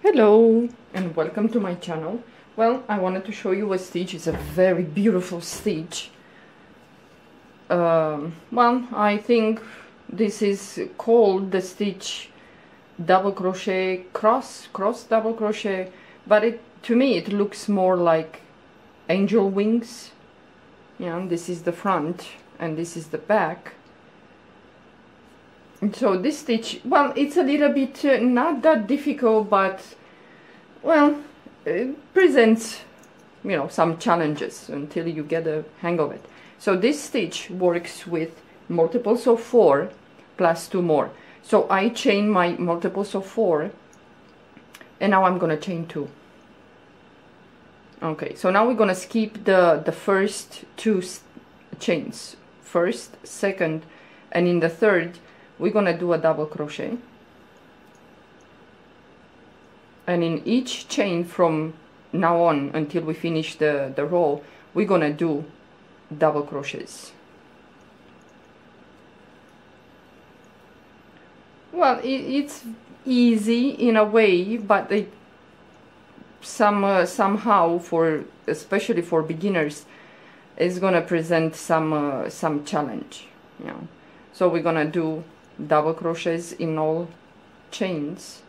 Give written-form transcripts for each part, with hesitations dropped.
Hello and welcome to my channel. Well, I wanted to show you a stitch. It's a very beautiful stitch. Well, I think this is called the stitch double crochet cross double crochet, but to me it looks more like angel wings. Yeah, this is the front and this is the back. So this stitch, well, it's a little bit not that difficult, but well, it presents, you know, some challenges until you get the hang of it. So this stitch works with multiples of 4 plus 2 more. So I chain my multiples of 4 and now I'm gonna chain 2. Okay, so now we're gonna skip the first 2 chains, first, second, and in the third we're gonna do a double crochet, and in each chain from now on until we finish the row we're gonna do double crochets. Well, it's easy in a way, but somehow, for especially for beginners, it's gonna present some challenge. Yeah, so we're gonna do double crochets in all chains.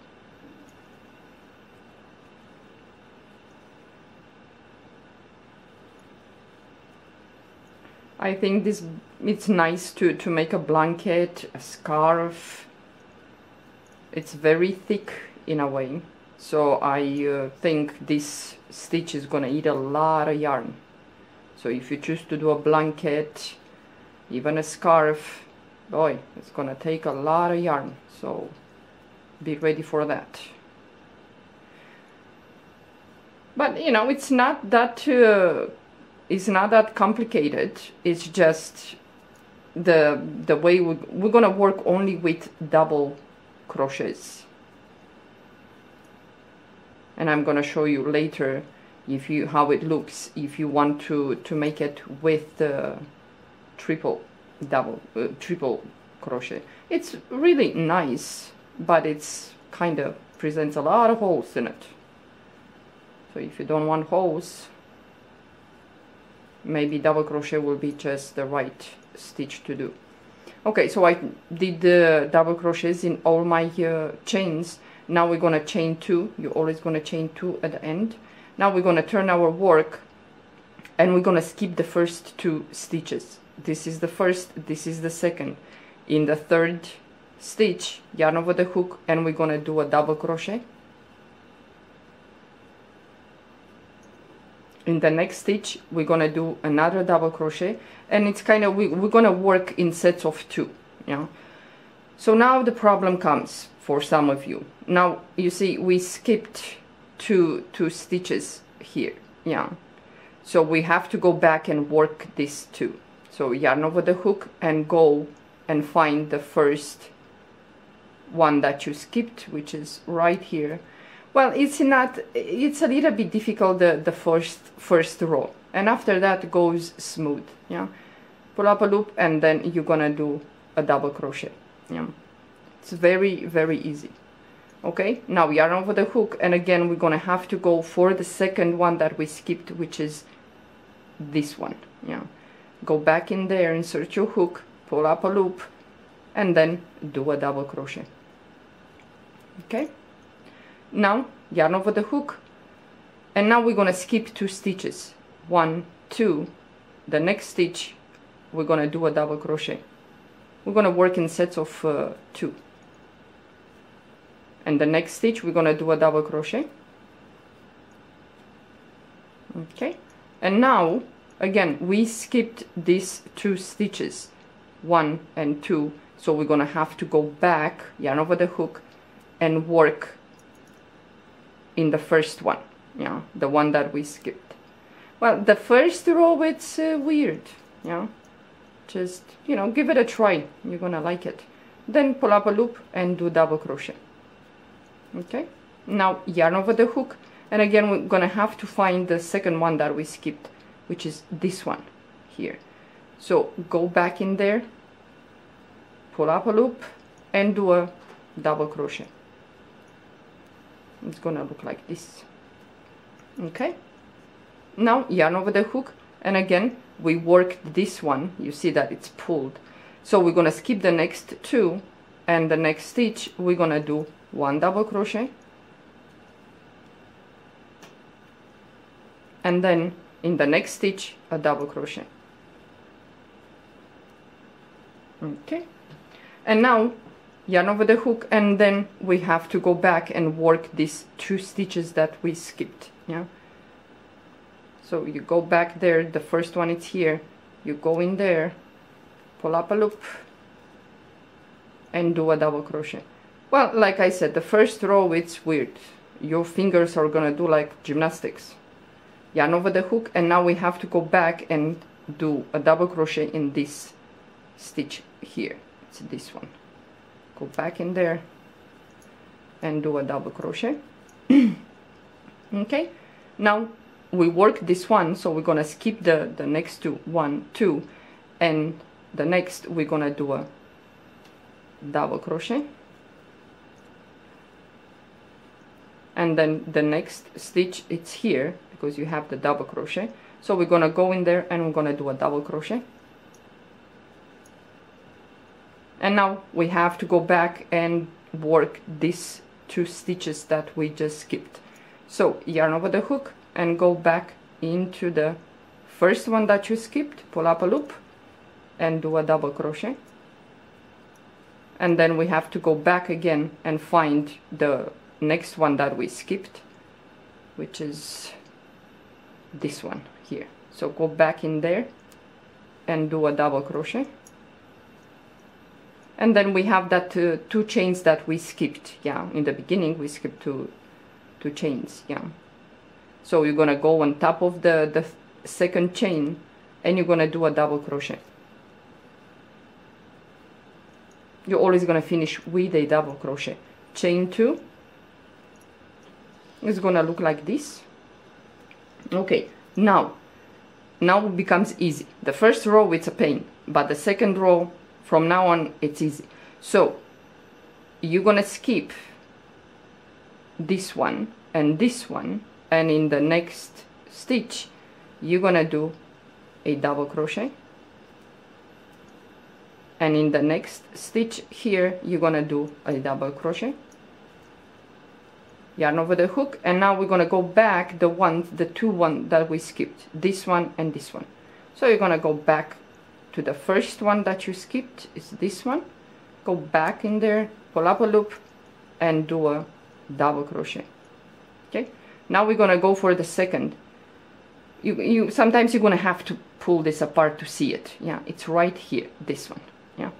I think it's nice to make a blanket, a scarf. It's very thick in a way, so I think this stitch is gonna eat a lot of yarn. So if you choose to do a blanket, even a scarf, boy, it's gonna take a lot of yarn, so be ready for that. But you know, it's not that complicated. It's just the way we're gonna work only with double crochets, and I'm gonna show you later how it looks if you want to make it with the triple crochet. It's really nice, but it's kind of presents a lot of holes in it. So if you don't want holes, maybe double crochet will be just the right stitch to do. Okay, so I did the double crochets in all my chains. Now we're gonna chain 2. You're always gonna chain 2 at the end. Now we're gonna turn our work and we're gonna skip the first 2 stitches. This is the first, this is the second. In the third stitch, yarn over the hook, and we're gonna do a double crochet. In the next stitch we're gonna do another double crochet, and it's kind of we're gonna work in sets of 2. Yeah, so now the problem comes for some of you. Now you see we skipped two stitches here. Yeah, so we have to go back and work these 2. So yarn over the hook and go and find the first one that you skipped, which is right here. Well, it's a little bit difficult, the first row, and after that goes smooth. Yeah, pull up a loop and then you're gonna do a double crochet. Yeah, it's very, very easy. Okay, now yarn over the hook, and again we're gonna have to go for the second one that we skipped, which is this one. Yeah, go back in there, insert your hook, pull up a loop, and then do a double crochet. Okay, now yarn over the hook, and now we're gonna skip 2 stitches. 1, 2. The next stitch we're gonna do a double crochet. We're gonna work in sets of 2, and the next stitch we're gonna do a double crochet. Okay, and now again we skipped these 2 stitches, 1 and 2, so we're gonna have to go back, yarn over the hook, and work in the first one. Yeah, the one that we skipped. Well, the first row, it's weird. Yeah, just, you know, give it a try, you're gonna like it. Then pull up a loop and do double crochet. Okay, now yarn over the hook, and again we're gonna have to find the second one that we skipped, which is this one here. So go back in there, pull up a loop, and do a double crochet. It's gonna look like this. Okay, now yarn over the hook, and again we worked this one. You see that it's pulled, so we're gonna skip the next two, and the next stitch we're gonna do 1 double crochet, and then in the next stitch a double crochet. Okay, and now yarn over the hook, and then we have to go back and work these 2 stitches that we skipped. Yeah, so you go back there, the first one is here, you go in there, pull up a loop and do a double crochet. Well, like I said, the first row it's weird, your fingers are gonna do like gymnastics. Yarn over the hook, and now we have to go back and do a double crochet in this stitch here. It's this one. Go back in there and do a double crochet. Okay, now we work this one, so we're gonna skip the next two, 1, 2, and the next we're gonna do a double crochet, and then the next stitch it's here because you have the double crochet, so we're gonna go in there and we're gonna do a double crochet. And now we have to go back and work these 2 stitches that we just skipped. So yarn over the hook and go back into the first one that you skipped, pull up a loop and do a double crochet. And then we have to go back again and find the next one that we skipped, which is this one here. So go back in there and do a double crochet. And then we have that 2 chains that we skipped. Yeah, in the beginning we skipped two chains. Yeah, so you're gonna go on top of the second chain and you're gonna do a double crochet. You're always gonna finish with a double crochet. Chain 2. It's gonna look like this. Okay, now it becomes easy. The first row it's a pain, but the second row from now on it's easy. So you're gonna skip this one and this one, and in the next stitch you're gonna do a double crochet, and in the next stitch here you're gonna do a double crochet, yarn over the hook, and now we're gonna go back the 2 that we skipped, this one and this one. So you're gonna go back to the first one that you skipped, is this one, go back in there, pull up a loop and do a double crochet. Okay, now we're gonna go for the second. You sometimes you're gonna have to pull this apart to see it. Yeah, it's right here, this one. Yeah,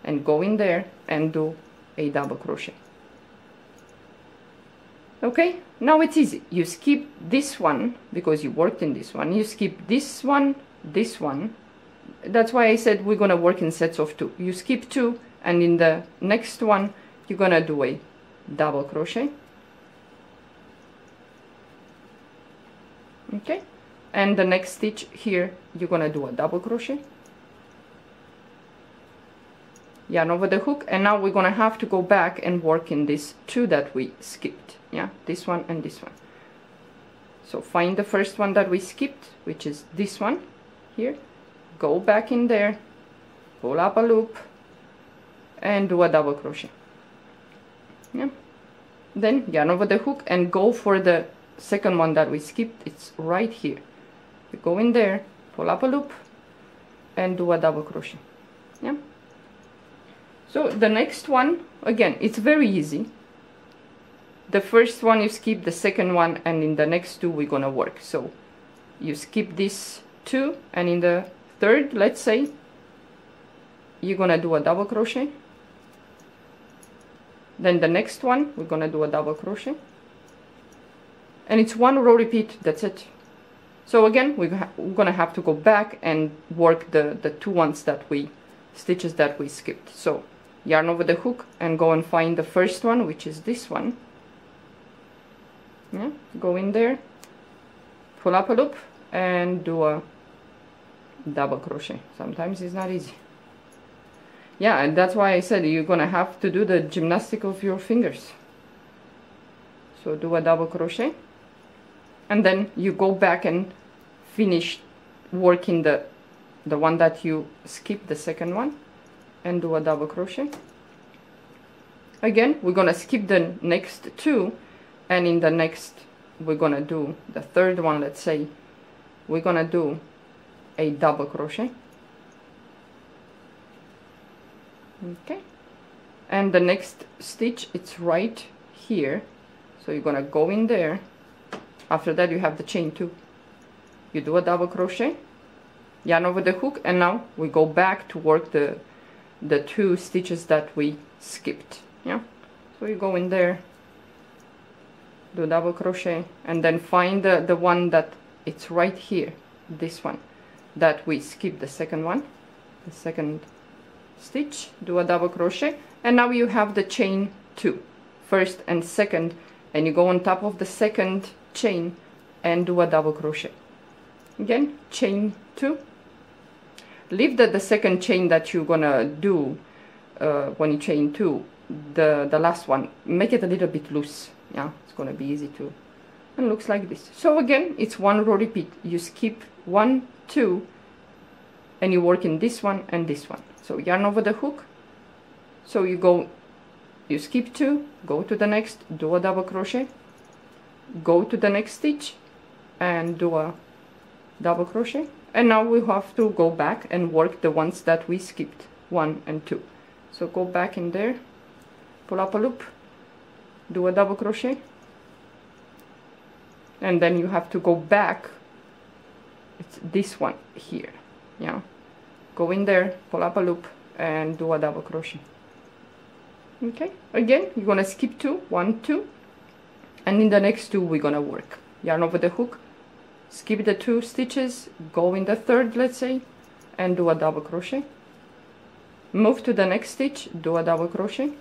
and go in there and do a double crochet. Okay, now it's easy. You skip this one because you worked in this one, you skip this one, this one. That's why I said we're gonna work in sets of 2. You skip 2, and in the next one you're gonna do a double crochet. Okay, and the next stitch here you're gonna do a double crochet, yarn over the hook, and now we're gonna have to go back and work in these 2 that we skipped. Yeah, this one and this one. So find the first one that we skipped, which is this one here, go back in there, pull up a loop and do a double crochet. Yeah, then yarn over the hook and go for the second one that we skipped. It's right here. You go in there, pull up a loop and do a double crochet. Yeah, so the next one, again, it's very easy. The first one you skip, the second one, and in the next 2 we're gonna work. So you skip this 2, and in the third, let's say, you're gonna do a double crochet. Then the next one we're gonna do a double crochet, and it's 1 row repeat, that's it. So again we're gonna have to go back and work the 2 stitches that we skipped. So yarn over the hook and go and find the first one, which is this one. Yeah, go in there, pull up a loop and do a double crochet. Sometimes it's not easy. Yeah, and that's why I said you're gonna have to do the gymnastic of your fingers. So do a double crochet, and then you go back and finish working the one that you skipped, the second one, and do a double crochet. Again, we're gonna skip the next two, and in the next we're gonna do the third one. Let's say we're gonna do a double crochet. Okay, and the next stitch, it's right here, so you're gonna go in there. After that you have the chain 2, you do a double crochet, yarn over the hook, and now we go back to work the 2 stitches that we skipped. Yeah, so you go in there, do double crochet, and then find the one that it's right here, this one that we skipped, the second one, the second stitch, do a double crochet, and now you have the chain 2, first and second, and you go on top of the second chain and do a double crochet. Again, chain 2, leave the second chain that you're gonna do when you chain 2, the last one, make it a little bit loose. Yeah, it's gonna be easy to, and looks like this. So again, it's 1 row repeat, you skip 1, 2, and you work in this one and this one. So yarn over the hook, so you skip 2, go to the next, do a double crochet, go to the next stitch and do a double crochet, and now we have to go back and work the ones that we skipped, 1 and 2. So go back in there, pull up a loop, do a double crochet, and then you have to go back, it's this one here. Yeah, go in there, pull up a loop and do a double crochet. Okay, again you're gonna skip 2, 1, 2, and in the next 2 we're gonna work yarn over the hook, skip the 2 stitches, go in the third, let's say, and do a double crochet, move to the next stitch, do a double crochet,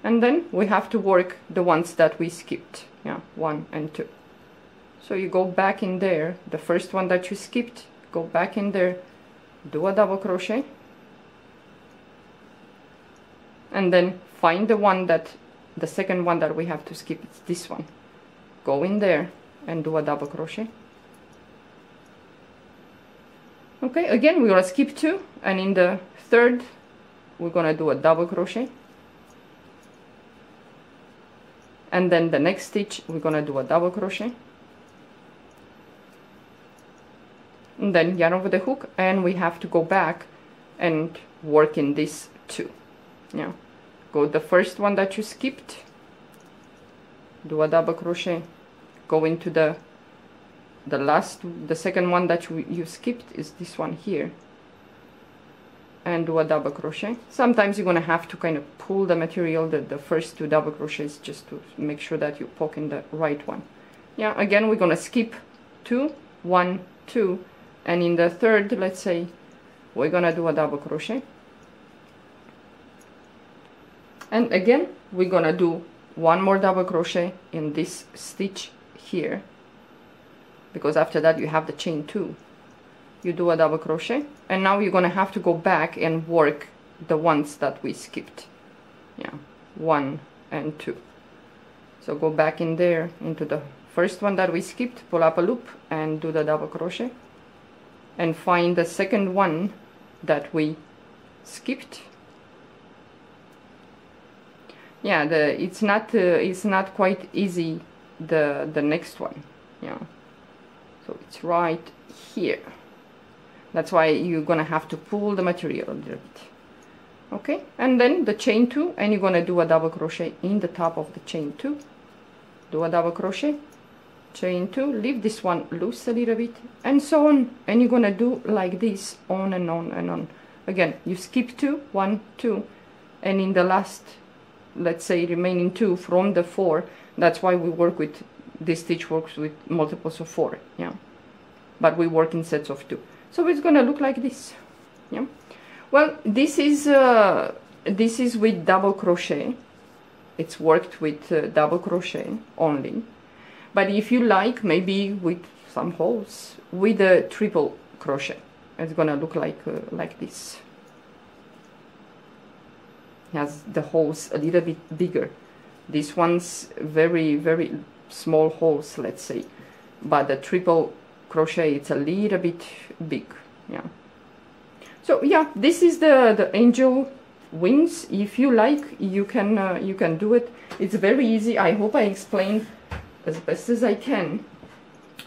and then we have to work the ones that we skipped. Yeah, 1 and 2. So you go back in there, the first one that you skipped, go back in there, do a double crochet, and then find the second one that we have to skip, it's this one. Go in there and do a double crochet. Okay, again we're gonna skip 2, and in the third we're gonna do a double crochet, and then the next stitch we're gonna do a double crochet, and then yarn over the hook, and we have to go back and work in this 2. Yeah, go the first one that you skipped, do a double crochet, go into the second one that you skipped is this one here, and do a double crochet. Sometimes you're gonna have to kind of pull the material, the first 2 double crochets, just to make sure that you poke in the right one. Yeah, again we're gonna skip 2, 1, 2, and in the third, let's say, we're gonna do a double crochet, and again we're gonna do 1 more double crochet in this stitch here, because after that you have the chain 2, you do a double crochet, and now you're gonna have to go back and work the ones that we skipped. Yeah, 1 and 2. So go back in there into the first one that we skipped, pull up a loop and do the double crochet, and find the second one that we skipped. Yeah, it's not quite easy, the next one. Yeah, so it's right here. That's why you're gonna have to pull the material a little bit. Okay, and then the chain 2, and you're gonna do a double crochet in the top of the chain 2, do a double crochet, chain 2, leave this one loose a little bit, and so on, and you're gonna do like this on and on and on. Again, you skip 2, 1, 2, and in the last, let's say, remaining 2 from the 4, that's why we work with, this stitch works with multiples of 4, yeah, but we work in sets of 2. So it's gonna look like this. Yeah, well, this is with double crochet. It's worked with double crochet only, but if you like, maybe with some holes, with a triple crochet, it's gonna look like this. It has the holes a little bit bigger, This one's very, very small holes, let's say, but the triple crochet, it's a little bit big. Yeah. So yeah, this is the angel wings. If you like, you can do it. It's very easy. I hope I explained as best as I can,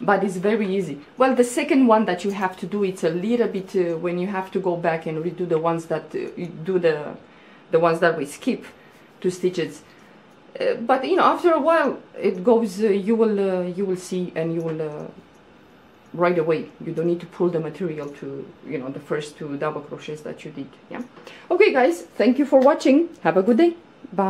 but it's very easy. Well, the second one that you have to do, it's a little bit when you have to go back and redo the ones that do the ones that we skip 2 stitches. But you know, after a while it goes. You will see, and you will right away. You don't need to pull the material to, you know, the first 2 double crochets that you did. Yeah. Okay, guys. Thank you for watching. Have a good day. Bye.